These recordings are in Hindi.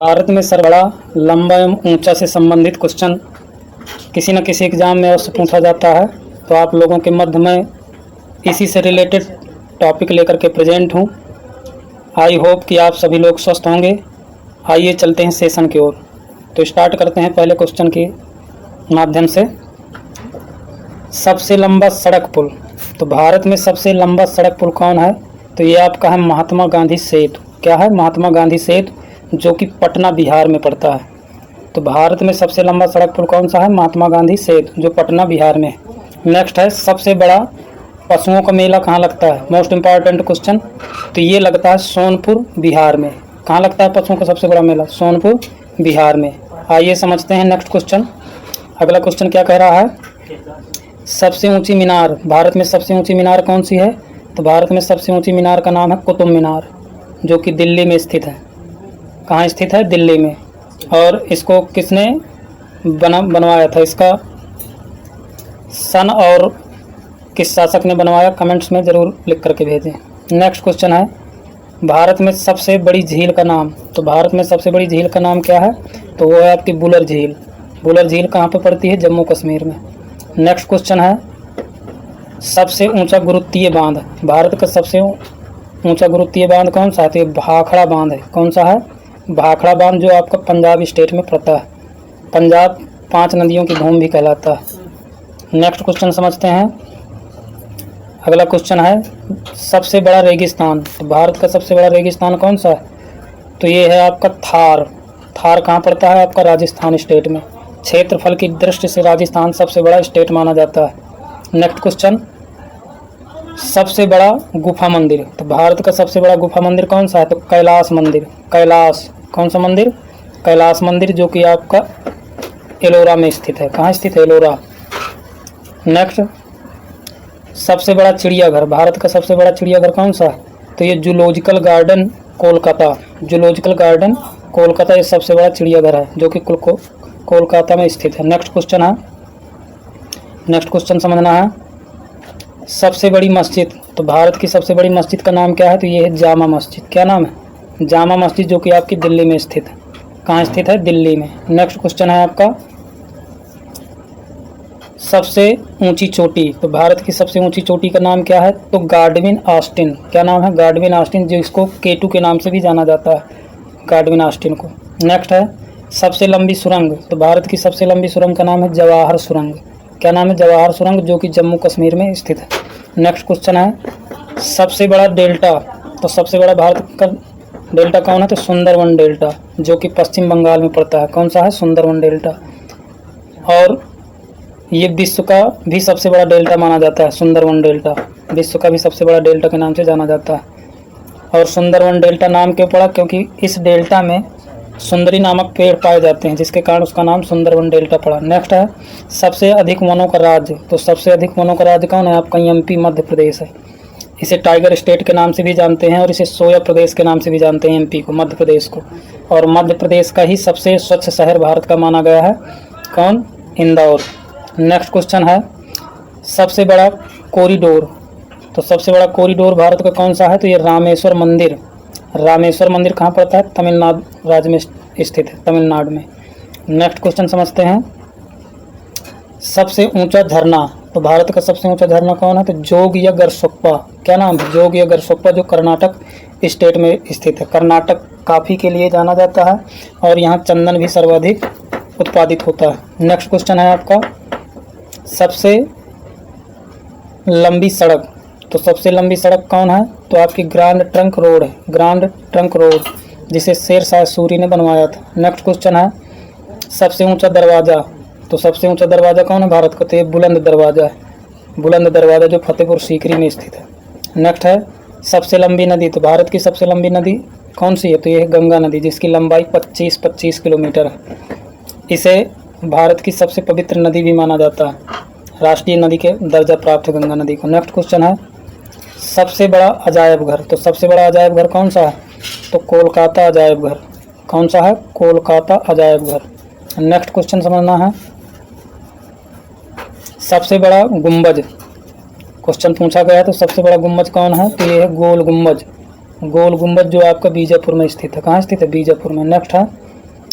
भारत में सबसे बड़ा, लंबा एवं ऊंचा से संबंधित क्वेश्चन किसी न किसी एग्जाम में अवश्य पूछा जाता है। तो आप लोगों के मध्य में इसी से रिलेटेड टॉपिक लेकर के प्रेजेंट हूँ। आई होप कि आप सभी लोग स्वस्थ होंगे। आइए चलते हैं सेशन की ओर। तो स्टार्ट करते हैं पहले क्वेश्चन के माध्यम से। सबसे लंबा सड़क पुल। तो भारत में सबसे लंबा सड़क पुल कौन है? तो ये आपका है महात्मा गांधी सेतु। क्या है? महात्मा गांधी सेतु, जो कि पटना बिहार में पड़ता है। तो भारत में सबसे लंबा सड़क पुल कौन सा है? महात्मा गांधी सेतु, जो पटना बिहार में। नेक्स्ट है, सबसे बड़ा पशुओं का मेला कहाँ लगता है? Most important question. तो ये लगता है सोनपुर बिहार में। कहाँ लगता है पशुओं का सबसे बड़ा मेला? सोनपुर बिहार में। आइए समझते हैं नेक्स्ट क्वेश्चन। अगला क्वेश्चन क्या कह रहा है? सबसे ऊंची मीनार। भारत में सबसे ऊंची मीनार कौन सी है? तो भारत में सबसे ऊंची मीनार का नाम है कुतुब मीनार, जो कि दिल्ली में स्थित है। कहाँ स्थित है? दिल्ली में। और इसको किसने बनवाया था? इसका सन और किस शासक ने बनवाया? कमेंट्स में ज़रूर लिख करके भेजें। नेक्स्ट क्वेश्चन है, भारत में सबसे बड़ी झील का नाम। तो भारत में सबसे बड़ी झील का नाम क्या है? तो वो है आपकी बुलर झील। बुलर झील कहाँ पे पड़ती है? जम्मू कश्मीर में। नेक्स्ट क्वेश्चन है, सबसे ऊंचा गुरुत्वीय बांध। भारत का सबसे ऊंचा गुरुत्वीय बांध कौन सा है? तो ये भाखड़ा बांध है। कौन सा है? भाखड़ा बांध, जो आपका पंजाब स्टेट में पड़ता है। पंजाब 5 नदियों की भूमि भी कहलाता है। नेक्स्ट क्वेश्चन समझते हैं। अगला क्वेश्चन है, सबसे बड़ा रेगिस्तान। तो भारत का सबसे बड़ा रेगिस्तान कौन सा है? तो ये है आपका थार। थार कहाँ पड़ता है? आपका राजस्थान स्टेट में। क्षेत्रफल की दृष्टि से राजस्थान सबसे बड़ा स्टेट माना जाता है। नेक्स्ट क्वेश्चन, सबसे बड़ा गुफा मंदिर। तो भारत का सबसे बड़ा गुफा मंदिर कौन सा है? तो कैलाश मंदिर। कैलाश, कौन सा मंदिर? कैलाश मंदिर, जो कि आपका एलोरा में स्थित है। कहाँ स्थित है? एलोरा। नेक्स्ट, सबसे बड़ा चिड़ियाघर। भारत का सबसे बड़ा चिड़ियाघर कौन सा है? तो ये zoological garden Kolkata. Zoological garden Kolkata ये सबसे बड़ा चिड़ियाघर है, जो कि कोलकाता में स्थित है। नेक्स्ट क्वेश्चन है, नेक्स्ट क्वेश्चन समझना है, सबसे बड़ी मस्जिद। तो भारत की सबसे बड़ी मस्जिद का नाम क्या है? तो ये है जामा मस्जिद। क्या नाम है? जामा मस्जिद, जो कि आपकी दिल्ली में स्थित है। कहाँ स्थित है? दिल्ली में। नेक्स्ट क्वेश्चन है आपका, सबसे ऊंची चोटी। तो भारत की सबसे ऊंची चोटी का नाम क्या है? तो गार्डविन ऑस्टिन। क्या नाम है? गार्डविन ऑस्टिन, जिसको केटू के नाम से भी जाना जाता है, गार्डविन ऑस्टिन को। नेक्स्ट है, सबसे लंबी सुरंग। तो भारत की सबसे लंबी सुरंग का नाम है जवाहर सुरंग। क्या नाम है? जवाहर सुरंग, जो कि जम्मू कश्मीर में स्थित है। नेक्स्ट क्वेश्चन है, सबसे बड़ा डेल्टा। तो सबसे बड़ा भारत का डेल्टा कौन है? तो सुंदरवन डेल्टा, जो कि पश्चिम बंगाल में पड़ता है। कौन सा है? सुंदरवन डेल्टा। और ये विश्व का भी सबसे बड़ा डेल्टा माना जाता है। सुंदरवन डेल्टा विश्व का भी सबसे बड़ा डेल्टा के नाम से जाना जाता है। और सुंदरवन डेल्टा नाम क्यों पड़ा? क्योंकि इस डेल्टा में सुंदरी नामक पेड़ पाए जाते हैं, जिसके कारण उसका नाम सुंदरवन डेल्टा पड़ा। नेक्स्ट है, सबसे अधिक वनों का राज्य। तो सबसे अधिक वनों का राज्य कौन है? आपका एमपी, मध्य प्रदेश है। इसे टाइगर स्टेट के नाम से भी जानते हैं, और इसे सोया प्रदेश के नाम से भी जानते हैं, एमपी को, मध्य प्रदेश को। और मध्य प्रदेश का ही सबसे स्वच्छ शहर भारत का माना गया है। कौन? इंदौर। नेक्स्ट क्वेश्चन है, सबसे बड़ा कॉरिडोर। तो सबसे बड़ा कॉरिडोर भारत का कौन सा है? तो ये रामेश्वर मंदिर। रामेश्वर मंदिर कहाँ पड़ता है? तमिलनाडु राज्य में स्थित है, तमिलनाडु में। नेक्स्ट क्वेश्चन समझते हैं, सबसे ऊंचा झरना। तो भारत का सबसे ऊंचा झरना कौन है? तो जोग या गरसोप्पा। क्या नाम है? जोग या गरसोप्पा, जो कर्नाटक स्टेट में स्थित है। कर्नाटक कॉफी के लिए जाना जाता है, और यहाँ चंदन भी सर्वाधिक उत्पादित होता है। नेक्स्ट क्वेश्चन है आपका, सबसे लंबी सड़क। तो सबसे लंबी सड़क कौन है? तो आपकी ग्रांड ट्रंक रोड है। ग्रांड ट्रंक रोड, जिसे शेरशाह सूरी ने बनवाया था। नेक्स्ट क्वेश्चन है, सबसे ऊंचा दरवाज़ा। तो सबसे ऊंचा दरवाज़ा कौन है भारत का? तो ये बुलंद दरवाज़ा है। बुलंद दरवाज़ा, जो फतेहपुर सीकरी में स्थित है। नेक्स्ट है, सबसे लंबी नदी। तो भारत की सबसे लंबी नदी कौन सी है? तो ये है गंगा नदी, जिसकी लंबाई 25 किलोमीटर है। इसे भारत की सबसे पवित्र नदी भी माना जाता है, राष्ट्रीय नदी के दर्जा प्राप्त है गंगा नदी को। नेक्स्ट क्वेश्चन है, सबसे बड़ा अजायब घर। तो सबसे बड़ा अजायब घर कौन सा है? तो कोलकाता अजायब घर। कौन सा है? कोलकाता अजायब घर। नेक्स्ट क्वेश्चन समझना है, सबसे बड़ा गुंबज। क्वेश्चन पूछा गया है, तो सबसे बड़ा गुंबज कौन है? तो ये है गोल गुंबज। गोल गुंबज, जो आपका बीजापुर में स्थित है। कहाँ स्थित है? बीजापुर में। नेक्स्ट है,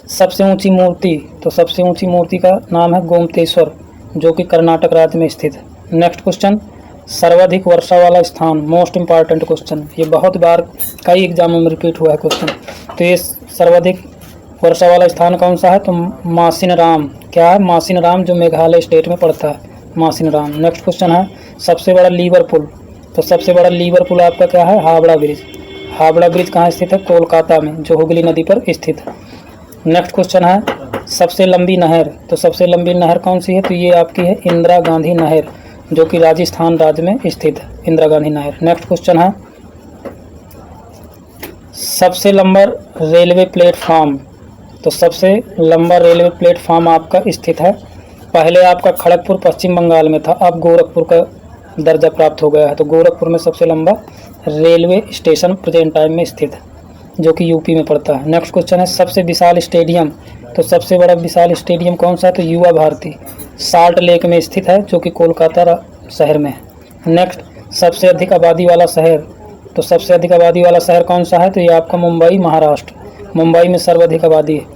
सबसे ऊंची मूर्ति, तो सबसे ऊंची मूर्ति का नाम है गोमतेश्वर, जो कि कर्नाटक राज्य में स्थित है। नेक्स्ट क्वेश्चन, सर्वाधिक वर्षा वाला स्थान, मोस्ट इंपॉर्टेंट क्वेश्चन, ये बहुत बार कई एग्जामों में रिपीट हुआ है क्वेश्चन। तो ये सर्वाधिक वर्षा वाला स्थान कौन सा है, तो मासिनराम, क्या है, मासिनराम, जो मेघालय स्टेट में पड़ता है, मासिनराम। नेक्स्ट क्वेश्चन है, सबसे बड़ा लीवर पुल, तो सबसे बड़ा लीवर पुल आपका क्या है, हावड़ा ब्रिज। हावड़ा ब्रिज कहाँ स्थित है, कोलकाता में, जो हुगली नदी पर स्थित है। नेक्स्ट क्वेश्चन है, सबसे लंबी नहर, तो सबसे लंबी नहर कौन सी है, तो ये आपकी है इंदिरा गांधी नहर, जो कि राजस्थान राज्य में स्थित है, इंदिरा गांधी नहर। नेक्स्ट क्वेश्चन है, सबसे लंबा रेलवे प्लेटफॉर्म, तो सबसे लंबा रेलवे प्लेटफॉर्म आपका स्थित है, पहले आपका खड़गपुर पश्चिम बंगाल में था, अब गोरखपुर का दर्जा प्राप्त हो गया है, तो गोरखपुर में सबसे लंबा रेलवे स्टेशन प्रेजेंट टाइम में स्थित है, जो कि यूपी में पड़ता है। नेक्स्ट क्वेश्चन है, सबसे विशाल स्टेडियम, तो सबसे बड़ा विशाल स्टेडियम कौन सा है, तो युवा भारती, साल्ट लेक में स्थित है, जो कि कोलकाता शहर में है। नेक्स्ट, सबसे अधिक आबादी वाला शहर, तो सबसे अधिक आबादी वाला शहर कौन सा है, तो ये आपका मुंबई, महाराष्ट्र, मुंबई में सर्वाधिक आबादी है,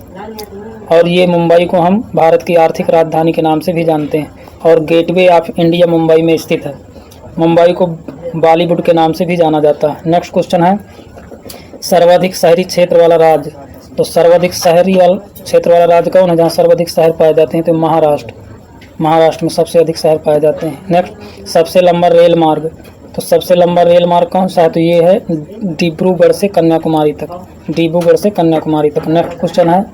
और ये मुंबई को हम भारत की आर्थिक राजधानी के नाम से भी जानते हैं, और गेटवे ऑफ इंडिया मुंबई में स्थित है, मुंबई को बॉलीवुड के नाम से भी जाना जाता है। नेक्स्ट क्वेश्चन है, सर्वाधिक शहरी क्षेत्र वाला राज्य, तो सर्वाधिक शहरी वाला क्षेत्र वाला राज्य कौन है, जहाँ सर्वाधिक शहर पाए जाते हैं, तो महाराष्ट्र, महाराष्ट्र में सबसे अधिक शहर पाए जाते हैं। नेक्स्ट, सबसे लंबा रेल मार्ग, तो सबसे लंबा रेल मार्ग कौन सा है, तो ये है डिब्रूगढ़ से कन्याकुमारी तक, डिब्रूगढ़ से कन्याकुमारी तक। नेक्स्ट क्वेश्चन है,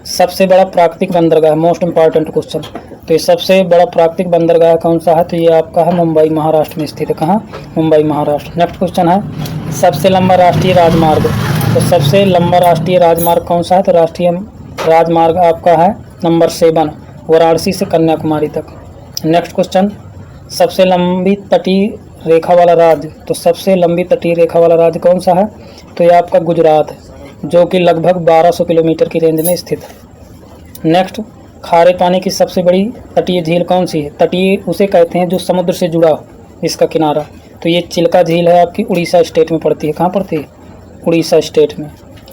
सबसे बड़ा प्राकृतिक बंदरगाह, मोस्ट इंपॉर्टेंट क्वेश्चन, तो ये सबसे बड़ा प्राकृतिक बंदरगाह कौन सा है, तो ये आपका है मुंबई, महाराष्ट्र में स्थित है, कहाँ, मुंबई, महाराष्ट्र। नेक्स्ट क्वेश्चन है, सबसे लंबा राष्ट्रीय राजमार्ग, तो सबसे लंबा राष्ट्रीय राजमार्ग कौन सा है, तो राष्ट्रीय राजमार्ग आपका है नंबर 7, वाराणसी से कन्याकुमारी तक। नेक्स्ट क्वेश्चन, सबसे लंबी तटीय रेखा वाला राज्य, तो सबसे लंबी तटीय रेखा वाला राज्य कौन सा है, तो ये आपका गुजरात है, जो कि लगभग 1200 किलोमीटर की रेंज में स्थित है। नेक्स्ट, खारे पानी की सबसे बड़ी तटीय झील कौन सी है, तटीय उसे कहते हैं जो समुद्र से जुड़ा हो इसका किनारा, तो ये चिल्का झील है, आपकी उड़ीसा स्टेट में पड़ती है, कहाँ पड़ती है, उड़ीसा स्टेट में।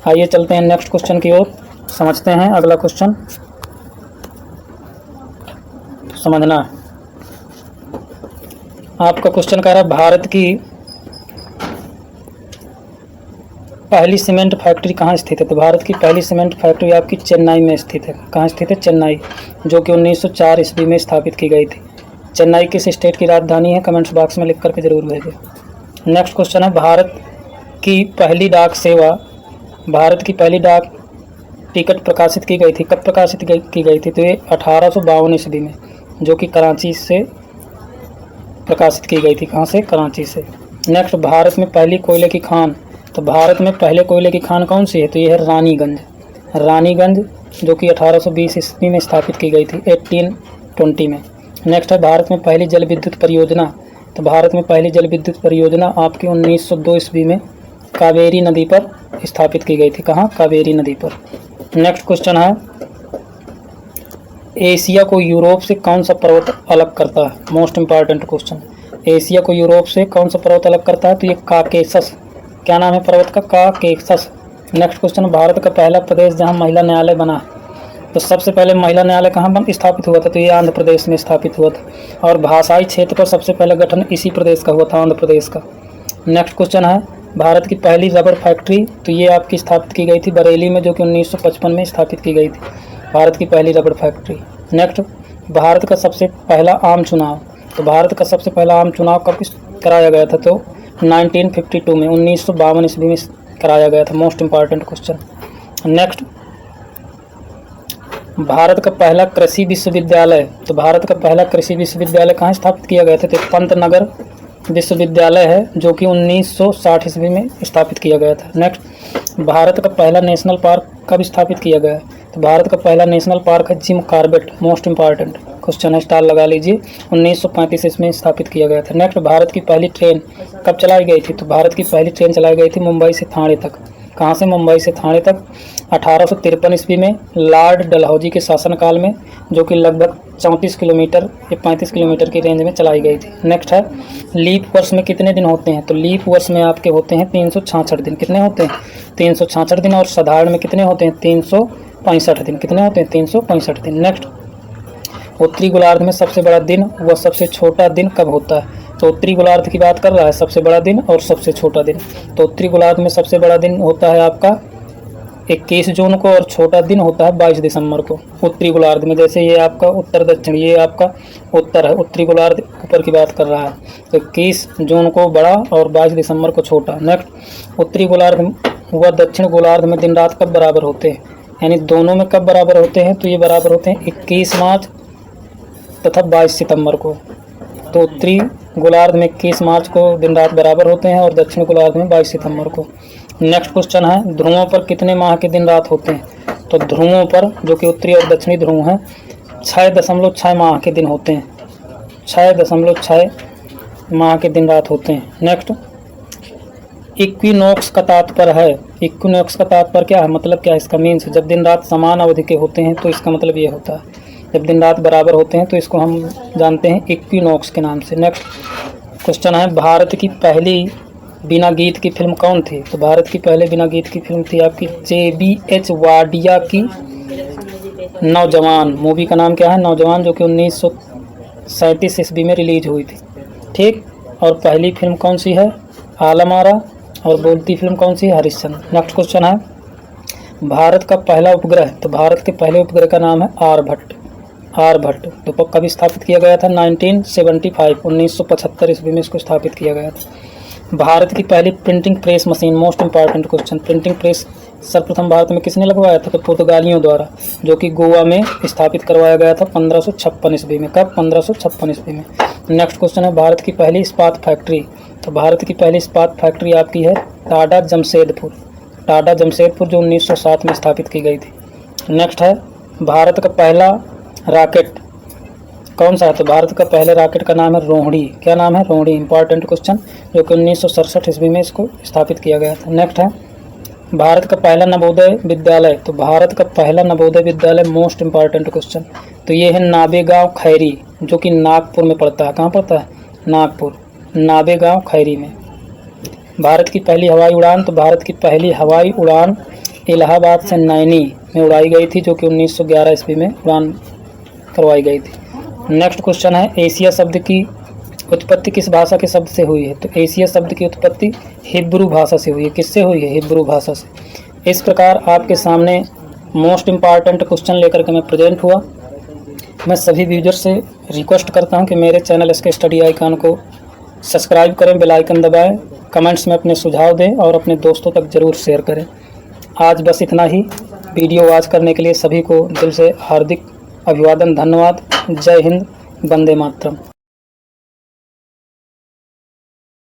आइए चलते हैं नेक्स्ट क्वेश्चन की ओर, समझते हैं अगला क्वेश्चन, समझना है। आपका क्वेश्चन कह रहा है, भारत की पहली सीमेंट फैक्ट्री कहाँ स्थित है, तो भारत की पहली सीमेंट फैक्ट्री आपकी चेन्नई में स्थित है, कहाँ स्थित है, चेन्नई, जो कि 1904 ईस्वी में स्थापित की गई थी। चेन्नई किस स्टेट की राजधानी है, कमेंट्स बॉक्स में लिख करके जरूर भेजें। नेक्स्ट क्वेश्चन है, भारत की पहली डाक सेवा, भारत की पहली डाक टिकट प्रकाशित की गई थी, कब प्रकाशित की गई थी, तो ये 1852 ईस्वी में, जो कि कराची से प्रकाशित की गई थी, कहाँ से, कराची से। नेक्स्ट, भारत में पहली कोयले की खान, तो भारत में पहले कोयले की खान कौन सी है, तो ये है रानीगंज, रानीगंज, जो कि 1820 ईस्वी में स्थापित की गई थी, 1820 में। नेक्स्ट है, भारत में पहली जल विद्युत परियोजना, तो भारत में पहली जल विद्युत परियोजना आपकी 1902 ईस्वी में कावेरी नदी पर स्थापित की गई थी, कहाँ, कावेरी नदी पर। नेक्स्ट क्वेश्चन है, एशिया को यूरोप से कौन सा पर्वत अलग करता है, मोस्ट इंपॉर्टेंट क्वेश्चन, एशिया को यूरोप से कौन सा पर्वत अलग करता है, तो ये काकेशस, क्या नाम है पर्वत का, काकेशस। नेक्स्ट क्वेश्चन, भारत का पहला प्रदेश जहां महिला न्यायालय बना, तो सबसे पहले महिला न्यायालय कहाँ स्थापित हुआ था, तो ये आंध्र प्रदेश में स्थापित हुआ था, और भाषाई क्षेत्र पर सबसे पहला गठन इसी प्रदेश का हुआ था, आंध्र प्रदेश का। नेक्स्ट क्वेश्चन है, भारत की पहली रबर फैक्ट्री, तो ये आपकी स्थापित की गई थी बरेली में, जो कि 1955 में स्थापित की गई थी, भारत की पहली रबर फैक्ट्री। नेक्स्ट, भारत का सबसे पहला आम चुनाव, तो भारत का सबसे पहला आम चुनाव कब कराया गया था, तो 1952 में, 1952 ईस्वी में कराया गया था, most important question. Next, Bharat का पहला कृषि विश्वविद्यालय, तो भारत का पहला कृषि विश्वविद्यालय कहाँ स्थापित किया गया था, तो पंतनगर विश्वविद्यालय है, जो कि 1960 ईस्वी में स्थापित किया गया था। नेक्स्ट, भारत का पहला नेशनल पार्क कब स्थापित किया गया है, तो भारत का पहला नेशनल पार्क है Jim Corbett, most important question है, स्टार लगा लीजिए, 1935 इसमें स्थापित किया गया था। नेक्स्ट, भारत की पहली ट्रेन कब चलाई गई थी, तो भारत की पहली ट्रेन चलाई गई थी मुंबई से थाने तक, कहाँ से, मुंबई से थाने तक, 1853 ईस्वी में लॉर्ड डलहौजी के शासनकाल में, जो कि लगभग 34 किलोमीटर या 35 किलोमीटर की रेंज में चलाई गई थी। नेक्स्ट है, लीप वर्ष में कितने दिन होते हैं, तो लीप वर्ष में आपके होते हैं 366 दिन, कितने होते हैं, 366 दिन, और साधारण में कितने होते हैं, 365 दिन। कितने होते हैं? 365 दिन। नेक्स्ट, उत्तरी गोलार्ध में सबसे बड़ा दिन व सबसे छोटा दिन कब होता है? तो उत्तरी गोलार्ध की बात कर रहा है, सबसे बड़ा दिन और सबसे छोटा दिन। तो उत्तरी गोलार्ध में सबसे बड़ा दिन होता है आपका 21 जून को और छोटा दिन होता है 22 दिसंबर को उत्तरी गोलार्ध में। जैसे ये आपका उत्तर दक्षिण, ये आपका उत्तर है, उत्तरी गोलार्ध ऊपर की बात कर रहा है। तो 21 जून को बड़ा और 22 दिसंबर को छोटा। नेक्स्ट, उत्तरी गोलार्ध व दक्षिण गोलार्ध में दिन रात कब बराबर होते हैं? यानी दोनों में कब बराबर होते हैं? तो ये बराबर होते हैं 21 मार्च तथा 22 सितंबर को। तो उत्तरी गोलार्ध में 21 मार्च को दिन रात बराबर होते हैं और दक्षिण गोलार्ध में 22 सितंबर को। नेक्स्ट क्वेश्चन है, ध्रुवों पर कितने माह के दिन रात होते हैं? तो ध्रुवों पर, जो कि उत्तरी और दक्षिणी ध्रुव हैं, 6.6 माह के दिन होते हैं। 6.6 माह के दिन रात होते हैं। नेक्स्ट, इक्विनोक्स का तात्पर्य है। इक्विनोक्स का तात्पर्य क्या है? मतलब क्या है इसका मीन्स? जब दिन रात समान अवधि के होते हैं तो इसका मतलब ये होता है, जब दिन रात बराबर होते हैं तो इसको हम जानते हैं इक्विनोक्स के नाम से। नेक्स्ट क्वेश्चन है, भारत की पहली बिना गीत की फिल्म कौन थी? तो भारत की पहले बिना गीत की फिल्म थी आपकी JBH वाडिया की नौजवान। मूवी का नाम क्या है? नौजवान, जो कि 1937 ईस्वी में रिलीज हुई थी। ठीक, और पहली फिल्म कौन सी है? आलम आरा। और बोलती फिल्म कौन सी है? हरिश्चंद्र। नेक्स्ट क्वेश्चन है, भारत का पहला उपग्रह। तो भारत के पहले उपग्रह का नाम है आर्यभट्ट। आर्यभट्ट तो कब स्थापित किया गया था? 1975 ईस्वी में इसको स्थापित किया गया था। भारत की पहली printing press machine. Most important question, printing press सर्वप्रथम भारत में किसने लगवाया था? तो पुर्तगालियों द्वारा, जो कि गोवा में स्थापित करवाया गया था 1556 ईस्वी में। कब? 1556 ईस्वी में। नेक्स्ट क्वेश्चन है, भारत की पहली इस्पात फैक्ट्री। तो भारत की पहली इस्पात फैक्ट्री आपकी है टाडा जमशेदपुर। टाडा जमशेदपुर, जो 1907 में स्थापित की गई थी। नेक्स्ट है, भारत का पहला रॉकेट कौन सा है? तो भारत का पहले रॉकेट का नाम है रोहिणी। क्या नाम है? रोहिणी। इंपॉर्टेंट क्वेश्चन, जो कि 1967 ईस्वी में इसको स्थापित किया गया था। नेक्स्ट है, भारत का पहला नवोदय विद्यालय। तो भारत का पहला Navodaya Vidyalaya, most important question, तो ये है नाबेगांव खैरी, जो कि नागपुर में पड़ता है। कहाँ पड़ता है? नागपुर, नाबेगांव खैरी में। भारत की पहली हवाई उड़ान। तो भारत की पहली हवाई उड़ान इलाहाबाद से नैनी में उड़ाई गई थी, जो कि 1911 ईस्वी में उड़ान करवाई गई थी। नेक्स्ट क्वेश्चन है, एशिया शब्द की उत्पत्ति किस भाषा के शब्द से हुई है? तो एशिया शब्द की उत्पत्ति हिब्रू भाषा से हुई है। किससे हुई है? हिब्रू भाषा से। इस प्रकार आपके सामने मोस्ट इम्पॉर्टेंट क्वेश्चन लेकर के मैं प्रेजेंट हुआ। मैं सभी व्यूजर से रिक्वेस्ट करता हूं कि मेरे चैनल SK स्टडी आइकन को सब्सक्राइब करें, बेल आइकन दबाएं, कमेंट्स में अपने सुझाव दें और अपने दोस्तों तक ज़रूर शेयर करें। आज बस इतना ही। वीडियो वॉच करने के लिए सभी को दिल से हार्दिक अभिवादन, धन्यवाद। जय हिंद, वंदे मातरम।